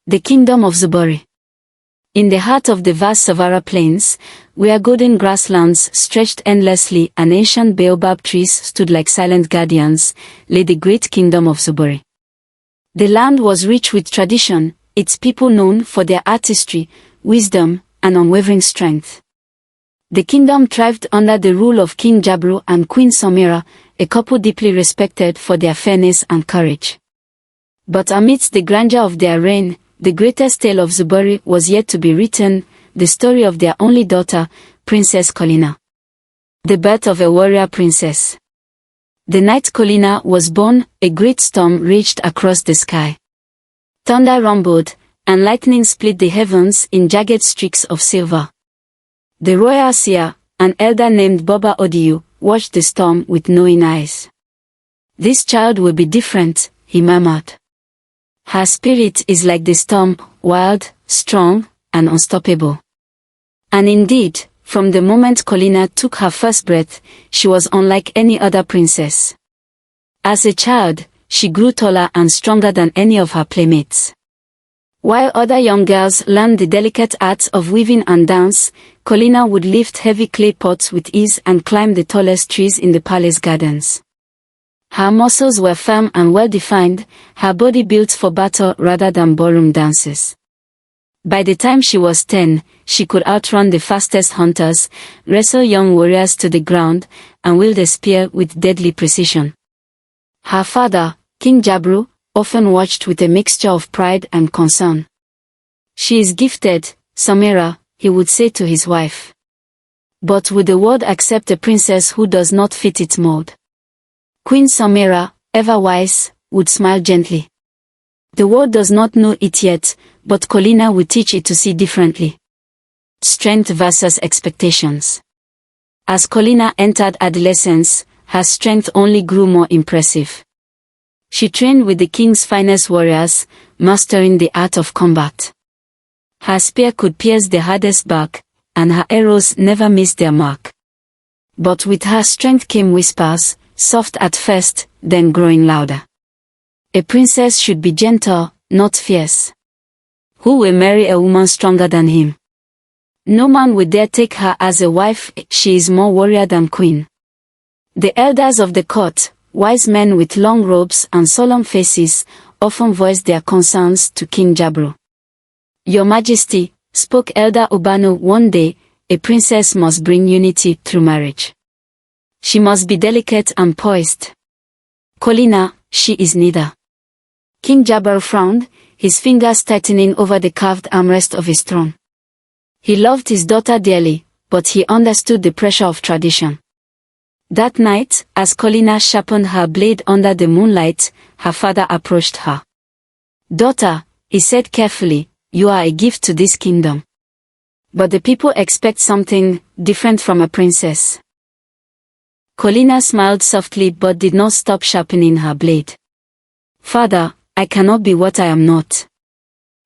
The Kingdom of Zubori. In the heart of the vast Savara plains, where golden grasslands stretched endlessly and ancient baobab trees stood like silent guardians, lay the great Kingdom of Zubori. The land was rich with tradition, its people known for their artistry, wisdom, and unwavering strength. The kingdom thrived under the rule of King Jabru and Queen Samira, a couple deeply respected for their fairness and courage. But amidst the grandeur of their reign, the greatest tale of Zubori was yet to be written, the story of their only daughter, Princess Colina. The birth of a warrior princess. The night Colina was born, a great storm raged across the sky. Thunder rumbled, and lightning split the heavens in jagged streaks of silver. The royal seer, an elder named Boba Odiyu, watched the storm with knowing eyes. "This child will be different," he murmured. "Her spirit is like the storm, wild, strong, and unstoppable." And indeed, from the moment Colina took her first breath, she was unlike any other princess. As a child, she grew taller and stronger than any of her playmates. While other young girls learned the delicate arts of weaving and dance, Colina would lift heavy clay pots with ease and climb the tallest trees in the palace gardens. Her muscles were firm and well-defined, her body built for battle rather than ballroom dances. By the time she was 10, she could outrun the fastest hunters, wrestle young warriors to the ground, and wield a spear with deadly precision. Her father, King Jabru, often watched with a mixture of pride and concern. "She is gifted, Samira," he would say to his wife. "But would the world accept a princess who does not fit its mold?" Queen Samira, ever wise, would smile gently. "The world does not know it yet, but Colina will teach it to see differently." Strength versus expectations. As Colina entered adolescence, her strength only grew more impressive. She trained with the king's finest warriors, mastering the art of combat. Her spear could pierce the hardest bark, and her arrows never missed their mark. But with her strength came whispers, soft at first, then growing louder. A princess should be gentle, not fierce. Who will marry a woman stronger than him? No man will dare take her as a wife, she is more warrior than queen. The elders of the court, wise men with long robes and solemn faces, often voiced their concerns to King Jabru. "Your Majesty," spoke Elder Obano one day, "a princess must bring unity through marriage. She must be delicate and poised. Colina, she is neither." King Jabru frowned, his fingers tightening over the carved armrest of his throne. He loved his daughter dearly, but he understood the pressure of tradition. That night, as Colina sharpened her blade under the moonlight, her father approached her. "Daughter," he said carefully, "you are a gift to this kingdom. But the people expect something different from a princess." Colina smiled softly but did not stop sharpening her blade. "Father, I cannot be what I am not.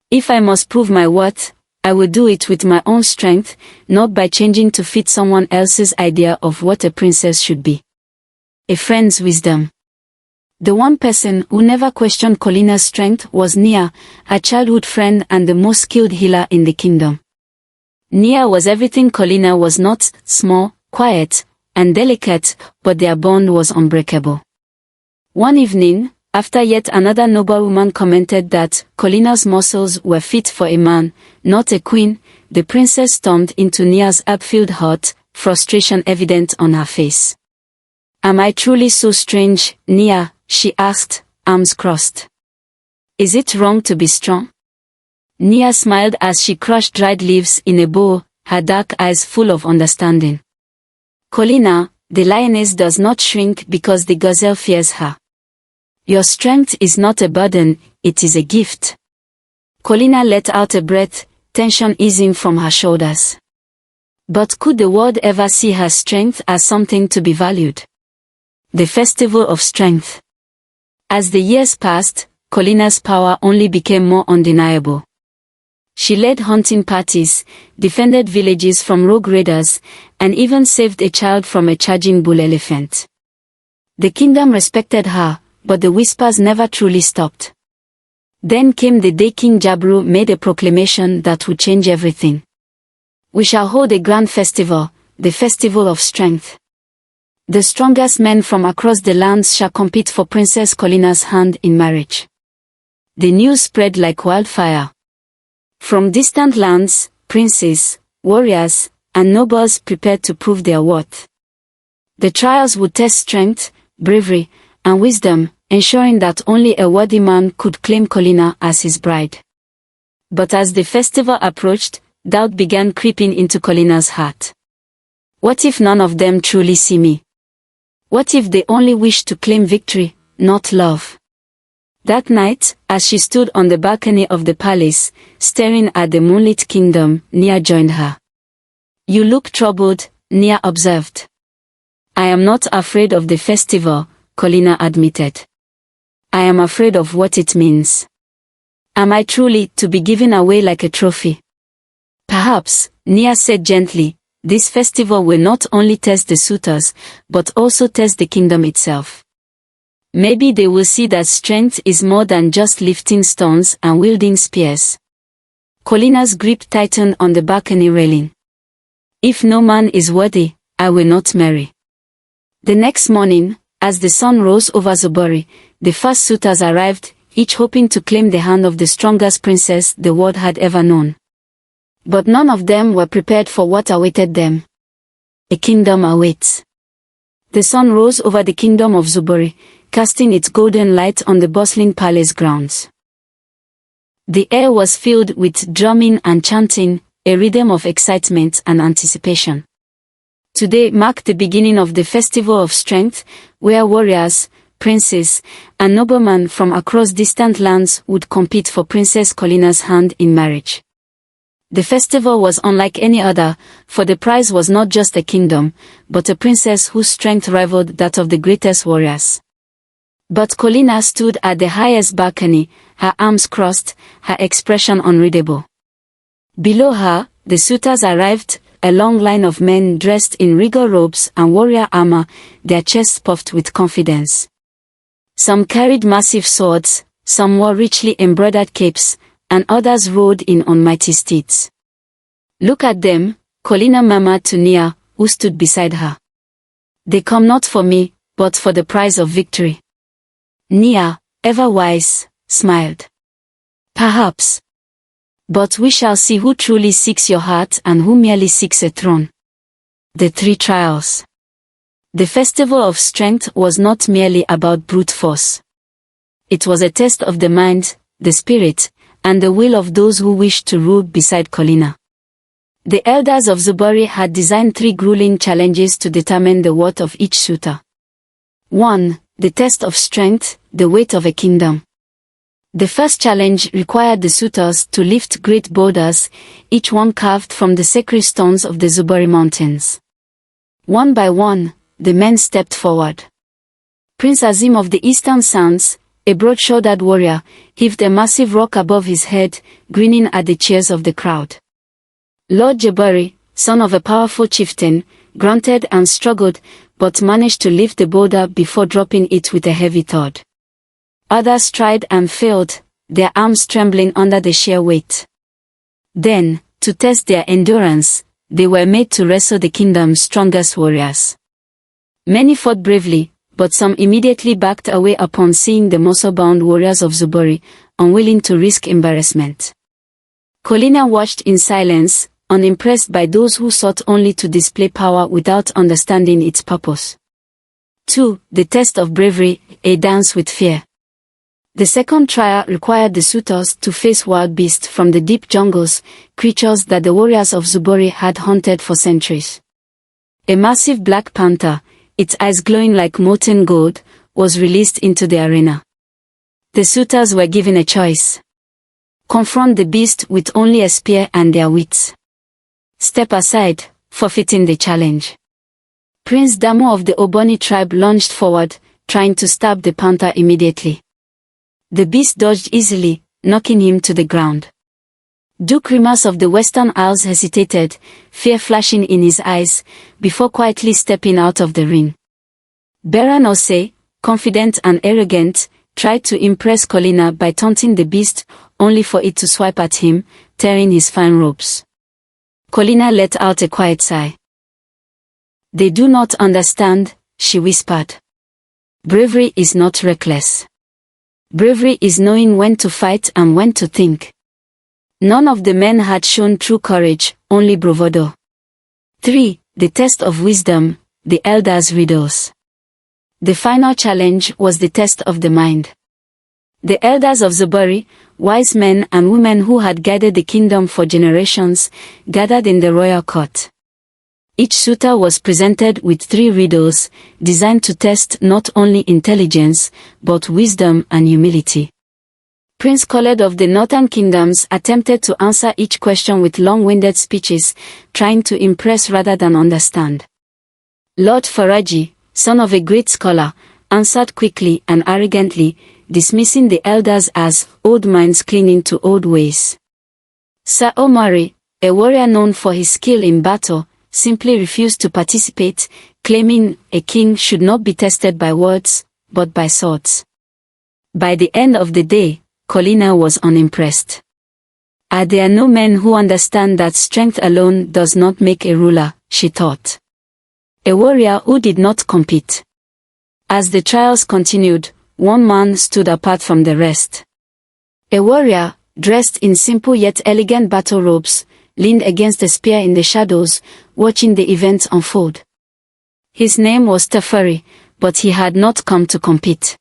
If I must prove my worth, I will do it with my own strength, not by changing to fit someone else's idea of what a princess should be." A friend's wisdom. The one person who never questioned Colina's strength was Nia, her childhood friend and the most skilled healer in the kingdom. Nia was everything Colina was not, small, quiet, and delicate, but their bond was unbreakable. One evening, after yet another noblewoman commented that Colina's muscles were fit for a man, not a queen, the princess stormed into Nia's up-filled heart, frustration evident on her face. "Am I truly so strange, Nia?" she asked, arms crossed. "Is it wrong to be strong?" Nia smiled as she crushed dried leaves in a bowl, her dark eyes full of understanding. "Colina, the lioness does not shrink because the gazelle fears her. Your strength is not a burden, it is a gift." Colina let out a breath, tension easing from her shoulders. But could the world ever see her strength as something to be valued? The Festival of Strength. As the years passed, Colina's power only became more undeniable. She led hunting parties, defended villages from rogue raiders, and even saved a child from a charging bull elephant. The kingdom respected her, but the whispers never truly stopped. Then came the day King Jabru made a proclamation that would change everything. We shall hold a grand festival, the festival of strength. The strongest men from across the lands shall compete for Princess Colina's hand in marriage. The news spread like wildfire. From distant lands, princes, warriors, and nobles prepared to prove their worth. The trials would test strength, bravery, and wisdom, ensuring that only a worthy man could claim Colina as his bride. But as the festival approached, doubt began creeping into Colina's heart. What if none of them truly see me? What if they only wish to claim victory, not love? That night, as she stood on the balcony of the palace, staring at the moonlit kingdom, Nia joined her. You look troubled, Nia observed. I am not afraid of the festival, Colina admitted. I am afraid of what it means. Am I truly to be given away like a trophy? Perhaps, Nia said gently, this festival will not only test the suitors, but also test the kingdom itself. Maybe they will see that strength is more than just lifting stones and wielding spears. Colina's grip tightened on the balcony railing. If no man is worthy, I will not marry. The next morning, as the sun rose over Zobori, the first suitors arrived, each hoping to claim the hand of the strongest princess the world had ever known. But none of them were prepared for what awaited them. A kingdom awaits. The sun rose over the kingdom of Zobori, casting its golden light on the bustling palace grounds. The air was filled with drumming and chanting, a rhythm of excitement and anticipation. Today marked the beginning of the Festival of Strength, where warriors, princes, and noblemen from across distant lands would compete for Princess Colina's hand in marriage. The festival was unlike any other, for the prize was not just a kingdom, but a princess whose strength rivaled that of the greatest warriors. But Colina stood at the highest balcony, her arms crossed, her expression unreadable. Below her, the suitors arrived, a long line of men dressed in regal robes and warrior armor, their chests puffed with confidence. Some carried massive swords, some wore richly embroidered capes, and others rode in on mighty steeds. Look at them, Colina murmured to Nia, who stood beside her. They come not for me, but for the prize of victory. Nia, ever wise, smiled. Perhaps. But we shall see who truly seeks your heart and who merely seeks a throne. The three trials. The Festival of Strength was not merely about brute force. It was a test of the mind, the spirit, and the will of those who wished to rule beside Colina. The elders of Zobori had designed 3 grueling challenges to determine the worth of each suitor. 1. The test of strength, the weight of a kingdom. The first challenge required the suitors to lift great boulders, each one carved from the sacred stones of the Zobori mountains. One by one, the men stepped forward. Prince Azim of the Eastern Sands, a broad-shouldered warrior, heaved a massive rock above his head, grinning at the cheers of the crowd. Lord Jabari, son of a powerful chieftain, grunted and struggled, but managed to lift the boulder before dropping it with a heavy thud. Others tried and failed, their arms trembling under the sheer weight. Then, to test their endurance, they were made to wrestle the kingdom's strongest warriors. Many fought bravely, but some immediately backed away upon seeing the muscle-bound warriors of Zobori, unwilling to risk embarrassment. Colina watched in silence, unimpressed by those who sought only to display power without understanding its purpose. 2. The test of bravery, a dance with fear. The second trial required the suitors to face wild beasts from the deep jungles, creatures that the warriors of Zobori had hunted for centuries. A massive black panther, its eyes glowing like molten gold, was released into the arena. The suitors were given a choice. Confront the beast with only a spear and their wits. Step aside, forfeiting the challenge. Prince Damo of the Oboni tribe lunged forward, trying to stab the panther immediately. The beast dodged easily, knocking him to the ground. Duke Rimas of the Western Isles hesitated, fear flashing in his eyes, before quietly stepping out of the ring. Beran Ose, confident and arrogant, tried to impress Colina by taunting the beast, only for it to swipe at him, tearing his fine robes. Colina let out a quiet sigh. "They do not understand," she whispered. "Bravery is not reckless. Bravery is knowing when to fight and when to think." None of the men had shown true courage, only bravado. 3. The test of wisdom, the elders' riddles. The final challenge was the test of the mind. The elders of Zobori, wise men and women who had guided the kingdom for generations, gathered in the royal court. Each suitor was presented with 3 riddles, designed to test not only intelligence, but wisdom and humility. Prince Khaled of the Northern Kingdoms attempted to answer each question with long-winded speeches, trying to impress rather than understand. Lord Faraji, son of a great scholar, answered quickly and arrogantly, dismissing the elders as old minds clinging to old ways. Sir Omari, a warrior known for his skill in battle, simply refused to participate, claiming a king should not be tested by words, but by swords. By the end of the day, Colina was unimpressed. Are there no men who understand that strength alone does not make a ruler, she thought. A warrior who did not compete. As the trials continued, one man stood apart from the rest. A warrior, dressed in simple yet elegant battle robes, leaned against a spear in the shadows, watching the events unfold. His name was Teferi, but he had not come to compete.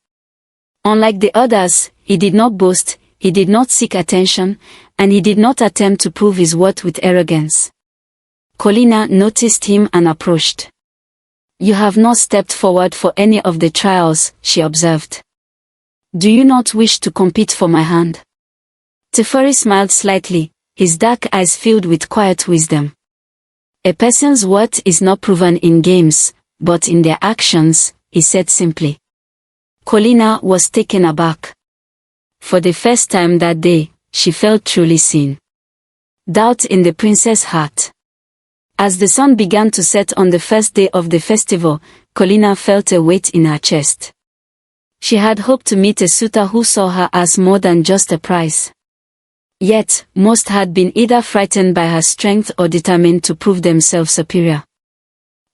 Unlike the others, he did not boast, he did not seek attention, and he did not attempt to prove his worth with arrogance. Colina noticed him and approached. "You have not stepped forward for any of the trials," she observed. "Do you not wish to compete for my hand?" Teferi smiled slightly, his dark eyes filled with quiet wisdom. "A person's worth is not proven in games, but in their actions," he said simply. Colina was taken aback. For the first time that day, she felt truly seen. Doubt in the prince's heart. As the sun began to set on the first day of the festival, Colina felt a weight in her chest. She had hoped to meet a suitor who saw her as more than just a prize. Yet, most had been either frightened by her strength or determined to prove themselves superior.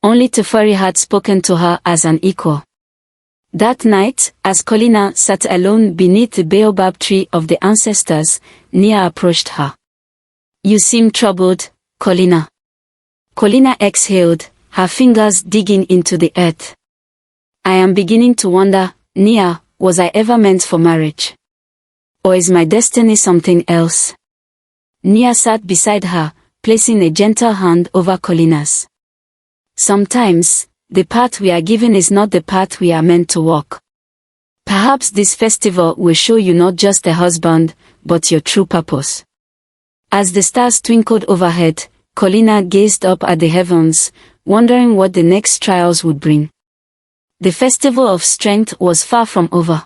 Only Teferi had spoken to her as an equal. That night, as Colina sat alone beneath the baobab tree of the ancestors, Nia approached her. "You seem troubled, Colina." Colina exhaled, her fingers digging into the earth. "I am beginning to wonder, Nia, was I ever meant for marriage? Or is my destiny something else?" Nia sat beside her, placing a gentle hand over Colina's. "Sometimes, the path we are given is not the path we are meant to walk. Perhaps this festival will show you not just a husband, but your true purpose." As the stars twinkled overhead, Colina gazed up at the heavens, wondering what the next trials would bring. The festival of strength was far from over.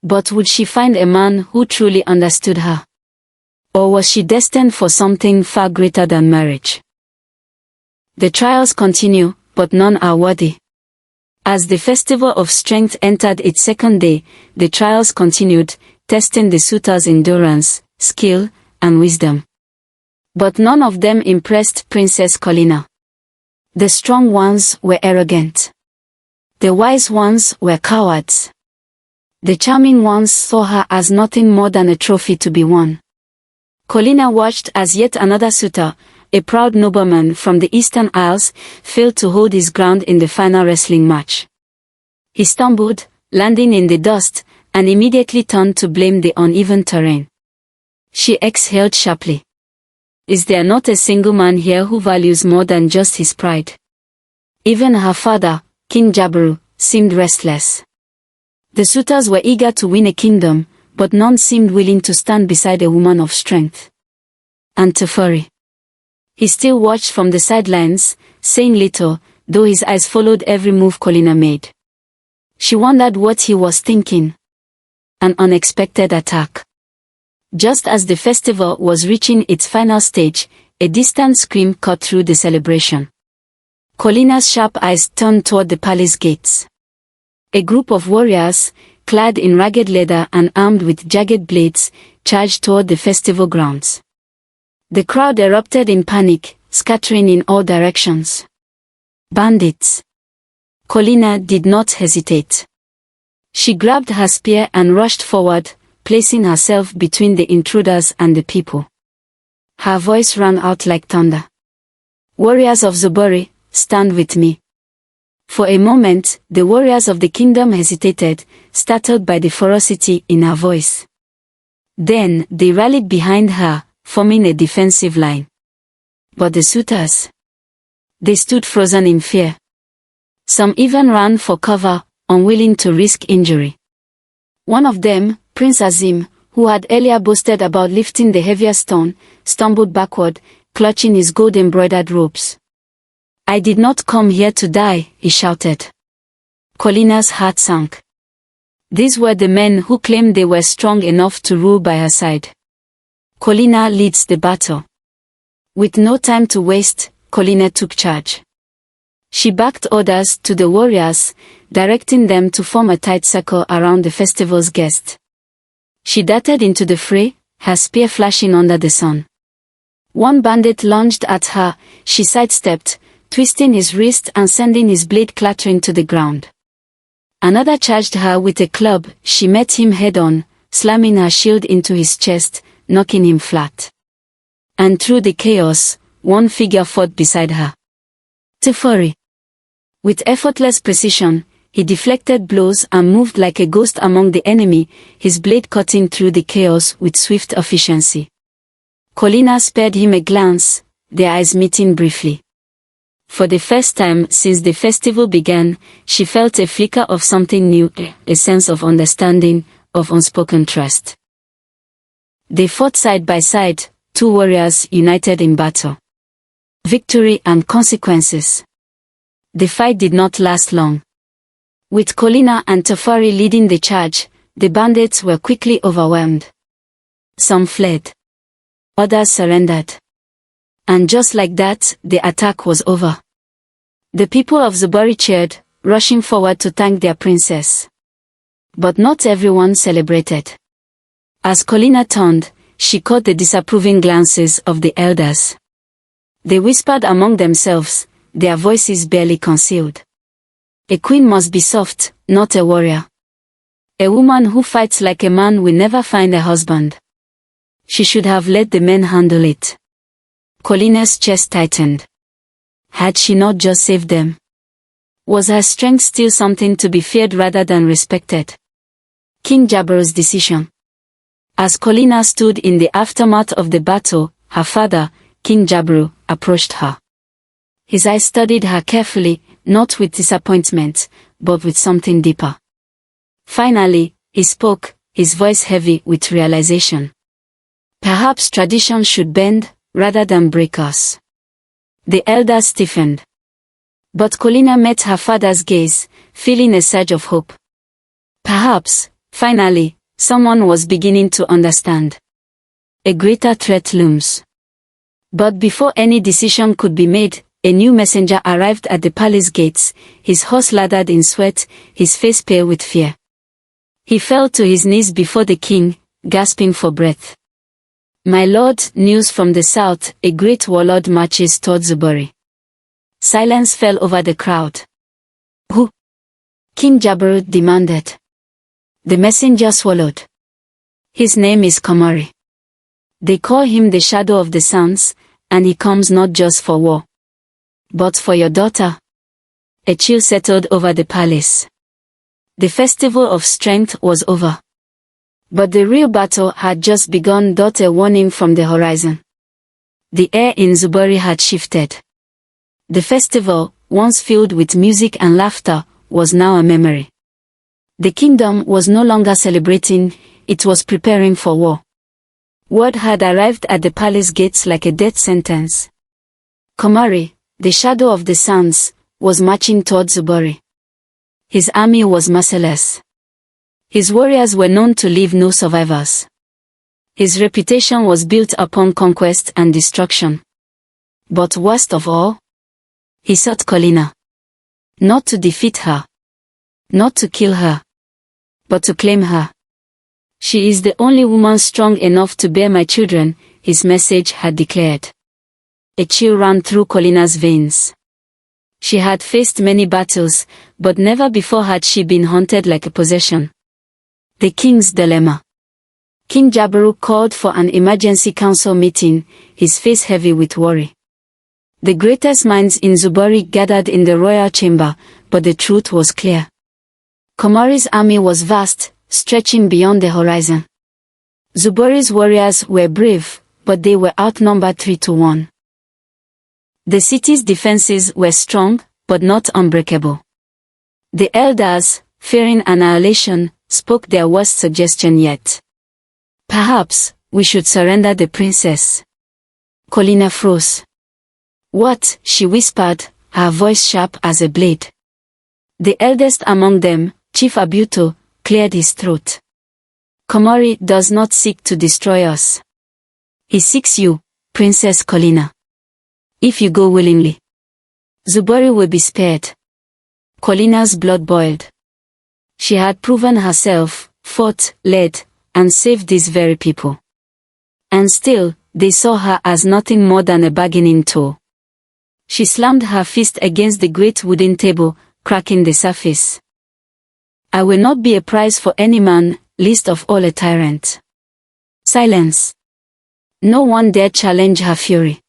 But would she find a man who truly understood her? Or was she destined for something far greater than marriage? The trials continue, but none are worthy. As the festival of strength entered its second day, the trials continued, testing the suitors' endurance, skill, and wisdom. But none of them impressed Princess Colina. The strong ones were arrogant. The wise ones were cowards. The charming ones saw her as nothing more than a trophy to be won. Colina watched as yet another suitor, a proud nobleman from the Eastern Isles, failed to hold his ground in the final wrestling match. He stumbled, landing in the dust, and immediately turned to blame the uneven terrain. She exhaled sharply. Is there not a single man here who values more than just his pride? Even her father, King Jabaru, seemed restless. The suitors were eager to win a kingdom, but none seemed willing to stand beside a woman of strength. And Teferi. He still watched from the sidelines, saying little, though his eyes followed every move Colina made. She wondered what he was thinking. An unexpected attack. Just as the festival was reaching its final stage, a distant scream cut through the celebration. Colina's sharp eyes turned toward the palace gates. A group of warriors, clad in ragged leather and armed with jagged blades, charged toward the festival grounds. The crowd erupted in panic, scattering in all directions. Bandits! Colina did not hesitate. She grabbed her spear and rushed forward, placing herself between the intruders and the people. Her voice rang out like thunder. "Warriors of Zobori, stand with me." For a moment, the warriors of the kingdom hesitated, startled by the ferocity in her voice. Then, they rallied behind her, forming a defensive line. But the suitors? They stood frozen in fear. Some even ran for cover, unwilling to risk injury. One of them, Prince Azim, who had earlier boasted about lifting the heavier stone, stumbled backward, clutching his gold-embroidered robes. "I did not come here to die," he shouted. Colina's heart sank. These were the men who claimed they were strong enough to rule by her side. Colina leads the battle. With no time to waste, Colina took charge. She backed orders to the warriors, directing them to form a tight circle around the festival's guest. She darted into the fray, her spear flashing under the sun. One bandit lunged at her, she sidestepped, twisting his wrist and sending his blade clattering to the ground. Another charged her with a club, she met him head-on, slamming her shield into his chest, knocking him flat. And through the chaos, one figure fought beside her. Teferi. With effortless precision, he deflected blows and moved like a ghost among the enemy, his blade cutting through the chaos with swift efficiency. Colina spared him a glance, their eyes meeting briefly. For the first time since the festival began, she felt a flicker of something new, a sense of understanding, of unspoken trust. They fought side by side, two warriors united in battle. Victory and consequences. The fight did not last long. With Colina and Teferi leading the charge, the bandits were quickly overwhelmed. Some fled. Others surrendered. And just like that, the attack was over. The people of Zobori cheered, rushing forward to thank their princess. But not everyone celebrated. As Colina turned, she caught the disapproving glances of the elders. They whispered among themselves, their voices barely concealed. A queen must be soft, not a warrior. A woman who fights like a man will never find a husband. She should have let the men handle it. Colina's chest tightened. Had she not just saved them? Was her strength still something to be feared rather than respected? King Jabaru's decision. As Colina stood in the aftermath of the battle, her father, King Jabaru, approached her. His eyes studied her carefully, not with disappointment, but with something deeper. Finally, he spoke, his voice heavy with realization. Perhaps tradition should bend, rather than break us. The elder stiffened. But Colina met her father's gaze, feeling a surge of hope. Perhaps, finally, someone was beginning to understand. A greater threat looms. But before any decision could be made, a new messenger arrived at the palace gates, his horse lathered in sweat, his face pale with fear. He fell to his knees before the king, gasping for breath. "My lord, news from the south, a great warlord marches towards Zobori." Silence fell over the crowd. "Who?" King Jabaru demanded. The messenger swallowed. "His name is Komori. They call him the Shadow of the Suns, and he comes not just for war. But for your daughter." A chill settled over the palace. The festival of strength was over. But the real battle had just begun. A warning from the horizon. The air in Zobori had shifted. The festival, once filled with music and laughter, was now a memory. The kingdom was no longer celebrating, it was preparing for war. Word had arrived at the palace gates like a death sentence. Komori, the Shadow of the Suns, was marching towards Zobori. His army was merciless. His warriors were known to leave no survivors. His reputation was built upon conquest and destruction. But worst of all, he sought Colina. Not to defeat her. Not to kill her. but to claim her. She is the only woman strong enough to bear my children, his message had declared. A chill ran through Colina's veins. She had faced many battles, but never before had she been haunted like a possession. The King's Dilemma. King Jabaru called for an emergency council meeting, his face heavy with worry. The greatest minds in Zubori gathered in the royal chamber, but the truth was clear. Komori's army was vast, stretching beyond the horizon. Zubori's warriors were brave, but they were outnumbered 3-1. The city's defenses were strong, but not unbreakable. The elders, fearing annihilation, spoke their worst suggestion yet. Perhaps, we should surrender the princess. Colina froze. What? She whispered, her voice sharp as a blade. The eldest among them, Chief Abuto, cleared his throat. Komori does not seek to destroy us. He seeks you, Princess Colina. If you go willingly, Zubori will be spared. Colina's blood boiled. She had proven herself, fought, led, and saved these very people. And still, they saw her as nothing more than a bargaining tool. She slammed her fist against the great wooden table, cracking the surface. I will not be a prize for any man, least of all a tyrant. Silence. No one dared challenge her fury.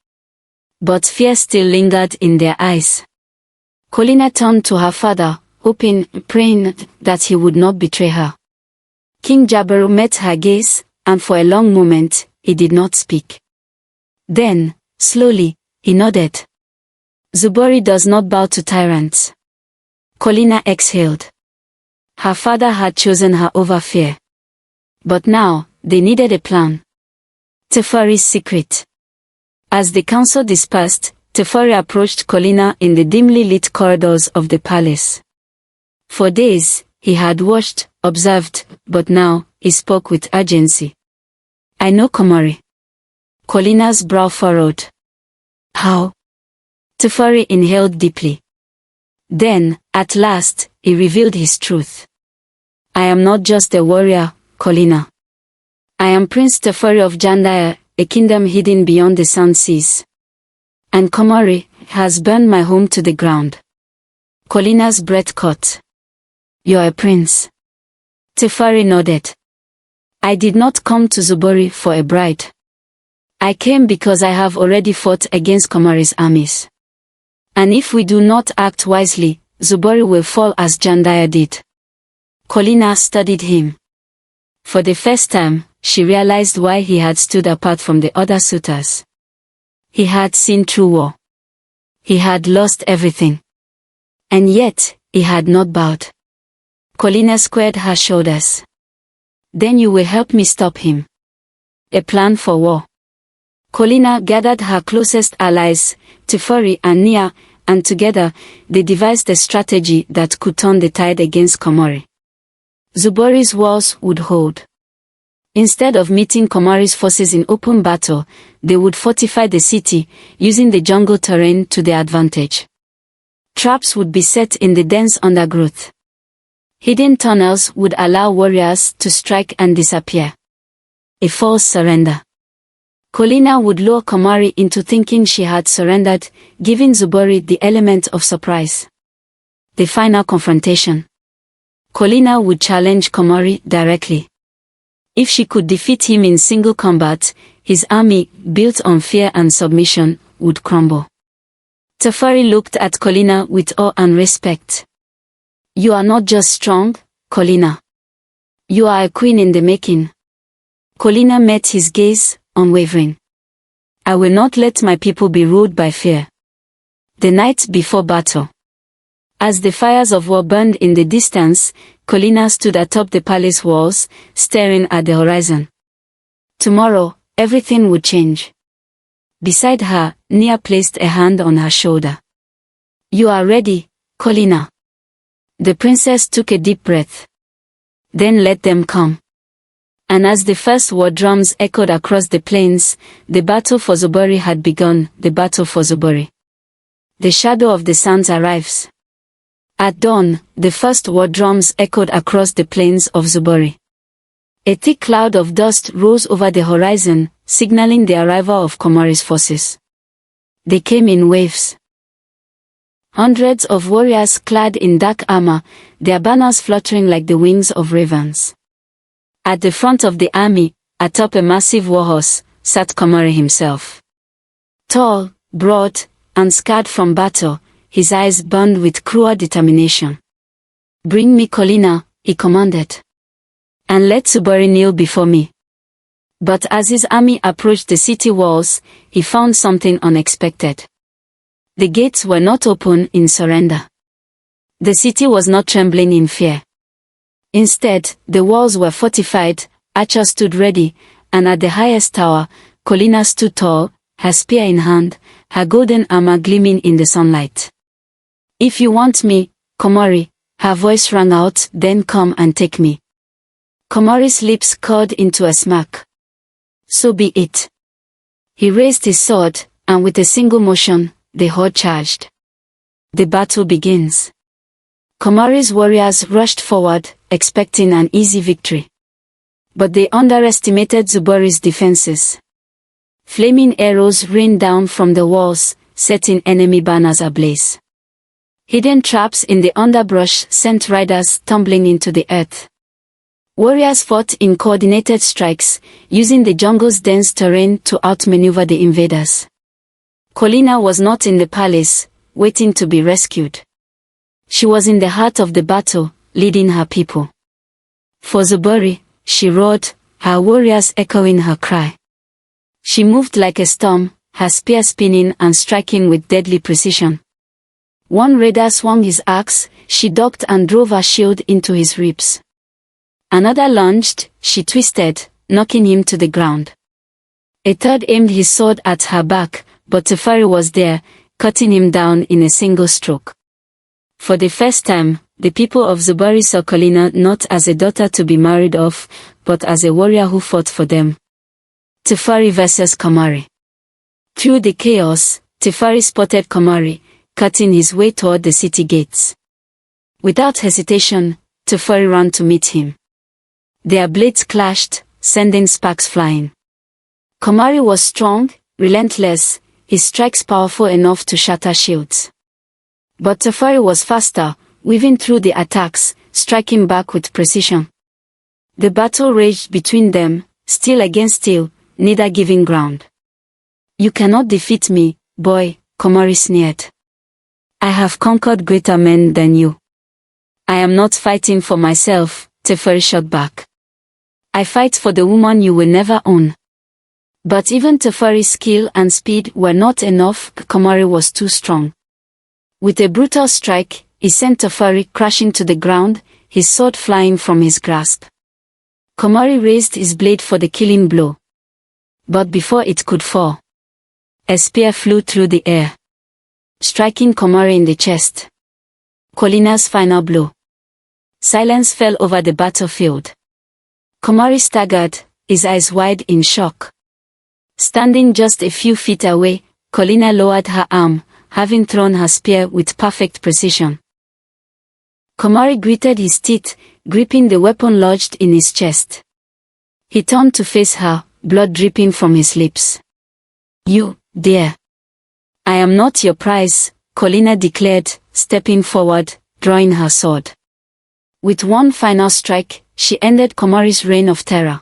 But fear still lingered in their eyes. Colina turned to her father, hoping, praying, that he would not betray her. King Jabaru met her gaze, and for a long moment, he did not speak. Then, slowly, he nodded. Zubori does not bow to tyrants. Colina exhaled. Her father had chosen her over fear. But now, they needed a plan. Teferi's secret. As the council dispersed, Teferi approached Colina in the dimly lit corridors of the palace. For days, he had watched, observed, but now, he spoke with urgency. I know Komori. Colina's brow furrowed. How? Teferi inhaled deeply. Then, at last, he revealed his truth. I am not just a warrior, Colina. I am Prince Teferi of Jandaya, a kingdom hidden beyond the sun seas. And Komori has burned my home to the ground. Colina's breath caught. You're a prince. Teferi nodded. I did not come to Zubori for a bride. I came because I have already fought against Komori's armies. And if we do not act wisely, Zubori will fall as Jandaya did. Colina studied him. For the first time, she realized why he had stood apart from the other suitors. He had seen true war. He had lost everything. And yet, he had not bowed. Colina squared her shoulders. Then you will help me stop him. A plan for war. Colina gathered her closest allies, Teferi and Nia, and together, they devised a strategy that could turn the tide against Komori. Zubori's walls would hold. Instead of meeting Komori's forces in open battle, they would fortify the city, using the jungle terrain to their advantage. Traps would be set in the dense undergrowth. Hidden tunnels would allow warriors to strike and disappear. A false surrender. Colina would lure Komori into thinking she had surrendered, giving Zubori the element of surprise. The final confrontation. Colina would challenge Komori directly. If she could defeat him in single combat, his army, built on fear and submission, would crumble. Teferi looked at Colina with awe and respect. You are not just strong, Colina. You are a queen in the making. Colina met his gaze, unwavering. I will not let my people be ruled by fear. The night before battle. As the fires of war burned in the distance, Colina stood atop the palace walls, staring at the horizon. Tomorrow, everything would change. Beside her, Nia placed a hand on her shoulder. You are ready, Colina. The princess took a deep breath. Then let them come. And as the first war drums echoed across the plains, the battle for Zubori had begun, the battle for Zubori. The shadow of the suns arrives. At dawn, the first war drums echoed across the plains of Zubori. A thick cloud of dust rose over the horizon, signaling the arrival of Komori's forces. They came in waves. Hundreds of warriors clad in dark armor, their banners fluttering like the wings of ravens. At the front of the army, atop a massive warhorse, sat Komori himself. Tall, broad, and scarred from battle, his eyes burned with cruel determination. "Bring me Colina," he commanded. "And let Zubori kneel before me." But as his army approached the city walls, he found something unexpected. The gates were not open in surrender. The city was not trembling in fear. Instead, the walls were fortified, archers stood ready, and at the highest tower, Colina stood tall, her spear in hand, her golden armor gleaming in the sunlight. "If you want me, Komori," her voice rang out, "then come and take me." Komori's lips curled into a smirk. "So be it." He raised his sword, and with a single motion, the horde charged. The battle begins. Komori's warriors rushed forward, expecting an easy victory. But they underestimated Zubori's defenses. Flaming arrows rained down from the walls, setting enemy banners ablaze. Hidden traps in the underbrush sent riders tumbling into the earth. Warriors fought in coordinated strikes, using the jungle's dense terrain to outmaneuver the invaders. Colina was not in the palace, waiting to be rescued. She was in the heart of the battle, leading her people. For Zubori, she roared, her warriors echoing her cry. She moved like a storm, her spear spinning and striking with deadly precision. One raider swung his axe, she ducked and drove her shield into his ribs. Another lunged, she twisted, knocking him to the ground. A third aimed his sword at her back, but Teferi was there, cutting him down in a single stroke. For the first time, the people of Zubori saw Colina not as a daughter to be married off, but as a warrior who fought for them. Teferi versus Komori. Through the chaos, Teferi spotted Komori, cutting his way toward the city gates. Without hesitation, Teferi ran to meet him. Their blades clashed, sending sparks flying. Komori was strong, relentless, his strikes powerful enough to shatter shields. But Teferi was faster, weaving through the attacks, striking back with precision. The battle raged between them, steel against steel, neither giving ground. "You cannot defeat me, boy," Komori sneered. "I have conquered greater men than you." "I am not fighting for myself," Teferi shot back. "I fight for the woman you will never own." But even Teferi's skill and speed were not enough, Komori was too strong. With a brutal strike, he sent Teferi crashing to the ground, his sword flying from his grasp. Komori raised his blade for the killing blow. But before it could fall, a spear flew through the air, striking Komori in the chest. Colina's final blow. Silence fell over the battlefield. Komori staggered, his eyes wide in shock. Standing just a few feet away, Colina lowered her arm, having thrown her spear with perfect precision. Komori gritted his teeth, gripping the weapon lodged in his chest. He turned to face her, blood dripping from his lips. "You, dear. I am not your prize," Colina declared, stepping forward, drawing her sword. With one final strike, she ended Komori's reign of terror.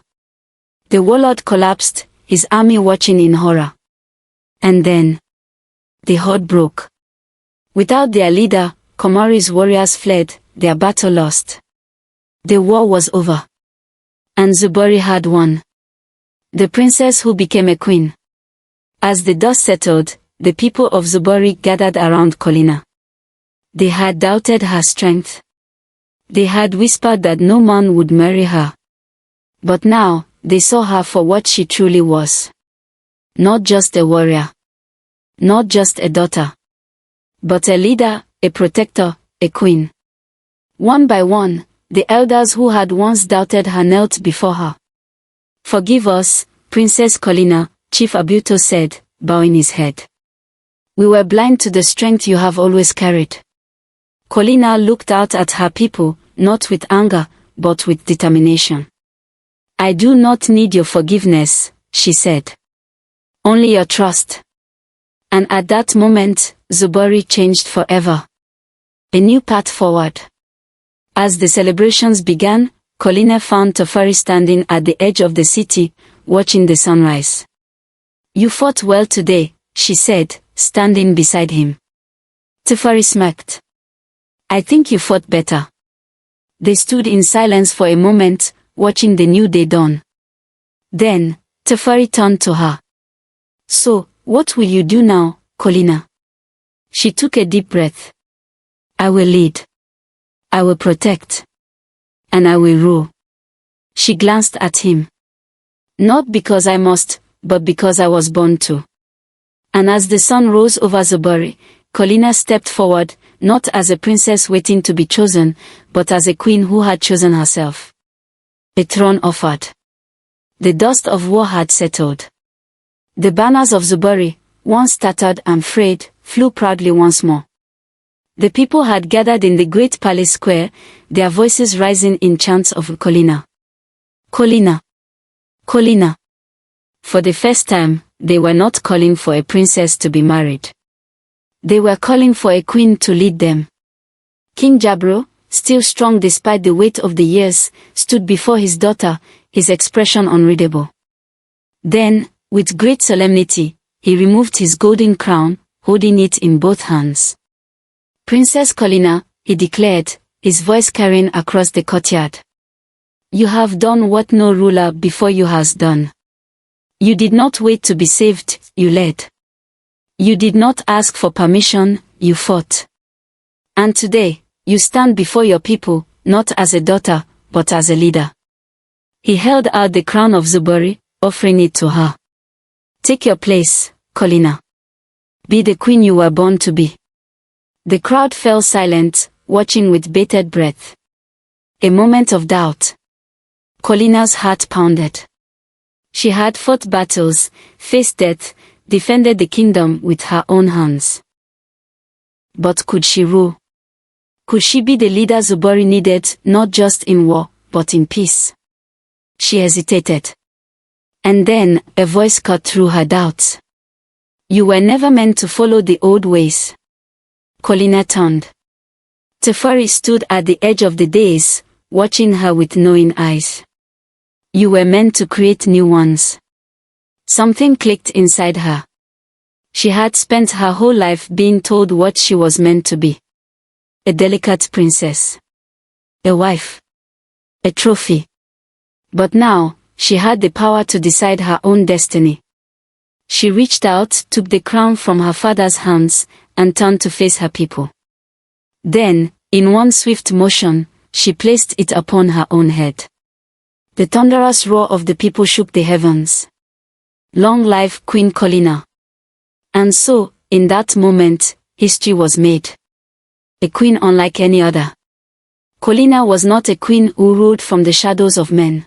The warlord collapsed, his army watching in horror. And then, the horde broke. Without their leader, Komori's warriors fled, their battle lost. The war was over. And Zubori had won. The princess who became a queen. As the dust settled, the people of Zubori gathered around Colina. They had doubted her strength. They had whispered that no man would marry her. But now, they saw her for what she truly was. Not just a warrior. Not just a daughter. But a leader, a protector, a queen. One by one, the elders who had once doubted her knelt before her. "Forgive us, Princess Colina," Chief Abuto said, bowing his head. "We were blind to the strength you have always carried." Colina looked out at her people, not with anger, but with determination. "I do not need your forgiveness," she said. "Only your trust." And at that moment, Zubori changed forever. A new path forward. As the celebrations began, Colina found Teferi standing at the edge of the city, watching the sunrise. "You fought well today," she said, standing beside him. Teferi smirked. "I think you fought better." They stood in silence for a moment, watching the new day dawn. Then, Teferi turned to her. "So, what will you do now, Colina?" She took a deep breath. "I will lead. I will protect. And I will rule." She glanced at him. "Not because I must, but because I was born to." And as the sun rose over Zubori, Colina stepped forward, not as a princess waiting to be chosen, but as a queen who had chosen herself. A throne offered. The dust of war had settled. The banners of Zubori, once tattered and frayed, flew proudly once more. The people had gathered in the great palace square, their voices rising in chants of Colina. Colina. Colina. For the first time, they were not calling for a princess to be married. They were calling for a queen to lead them. King Jabro, still strong despite the weight of the years, stood before his daughter, his expression unreadable. Then, with great solemnity, he removed his golden crown, holding it in both hands. "Princess Colina," he declared, his voice carrying across the courtyard. "You have done what no ruler before you has done. You did not wait to be saved, you led. You did not ask for permission, you fought. And today, you stand before your people, not as a daughter, but as a leader." He held out the crown of Zubori, offering it to her. "Take your place, Colina. Be the queen you were born to be." The crowd fell silent, watching with bated breath. A moment of doubt. Colina's heart pounded. She had fought battles, faced death, defended the kingdom with her own hands. But could she rule? Could she be the leader Zubori needed, not just in war, but in peace? She hesitated. And then, a voice cut through her doubts. "You were never meant to follow the old ways." Colina turned. Teferi stood at the edge of the dais, watching her with knowing eyes. "You were meant to create new ones." Something clicked inside her. She had spent her whole life being told what she was meant to be. A delicate princess. A wife. A trophy. But now, she had the power to decide her own destiny. She reached out, took the crown from her father's hands, and turned to face her people. Then, in one swift motion, she placed it upon her own head. The thunderous roar of the people shook the heavens. "Long live Queen Colina." And so, in that moment, history was made. A queen unlike any other. Colina was not a queen who ruled from the shadows of men.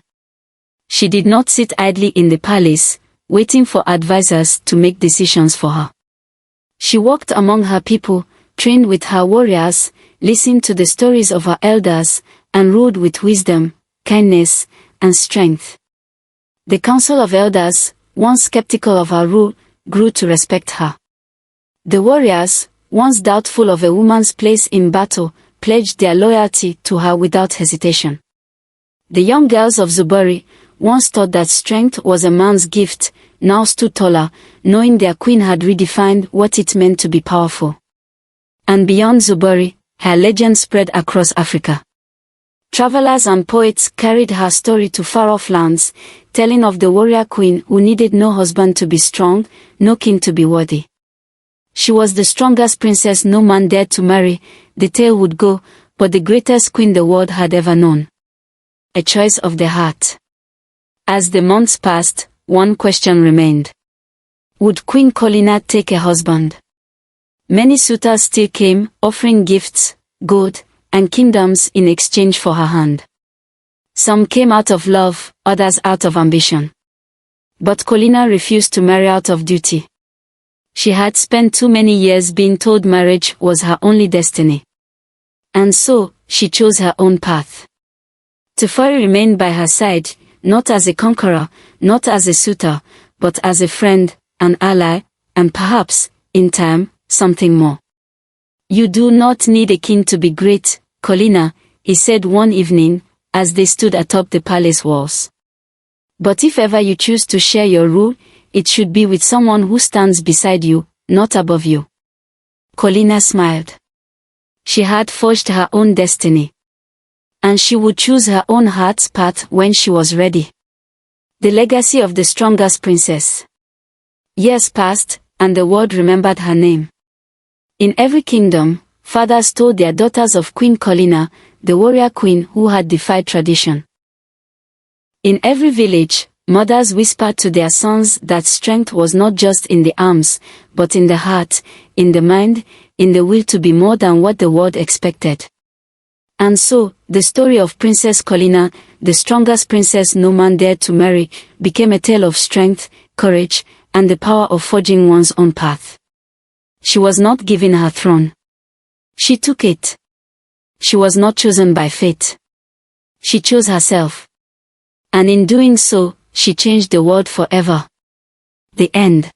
She did not sit idly in the palace, waiting for advisors to make decisions for her. She walked among her people, trained with her warriors, listened to the stories of her elders, and ruled with wisdom, kindness, and strength. The council of elders, once skeptical of her rule, grew to respect her. The warriors, once doubtful of a woman's place in battle, pledged their loyalty to her without hesitation. The young girls of Zubori, once thought that strength was a man's gift, now stood taller, knowing their queen had redefined what it meant to be powerful. And beyond Zubori, her legend spread across Africa. Travelers and poets carried her story to far-off lands, telling of the warrior queen who needed no husband to be strong, no king to be worthy. She was the strongest princess no man dared to marry, the tale would go, but the greatest queen the world had ever known. A choice of the heart. As the months passed, one question remained. Would Queen Colina take a husband? Many suitors still came, offering gifts, gold, and kingdoms in exchange for her hand. Some came out of love, others out of ambition. But Colina refused to marry out of duty. She had spent too many years being told marriage was her only destiny. And so, she chose her own path. Teferi remained by her side, not as a conqueror, not as a suitor, but as a friend, an ally, and perhaps, in time, something more. You do not need a king to be great, Colina, he said one evening, as they stood atop the palace walls. But if ever you choose to share your rule, it should be with someone who stands beside you, not above you. Colina smiled. She had forged her own destiny. And she would choose her own heart's path when she was ready. The legacy of the strongest princess. Years passed, and the world remembered her name. In every kingdom, fathers told their daughters of Queen Colina, the warrior queen who had defied tradition. In every village, mothers whispered to their sons that strength was not just in the arms, but in the heart, in the mind, in the will to be more than what the world expected. And so, the story of Princess Colina, the strongest princess no man dared to marry, became a tale of strength, courage, and the power of forging one's own path. She was not given her throne. She took it. She was not chosen by fate. She chose herself. And in doing so, she changed the world forever. The end.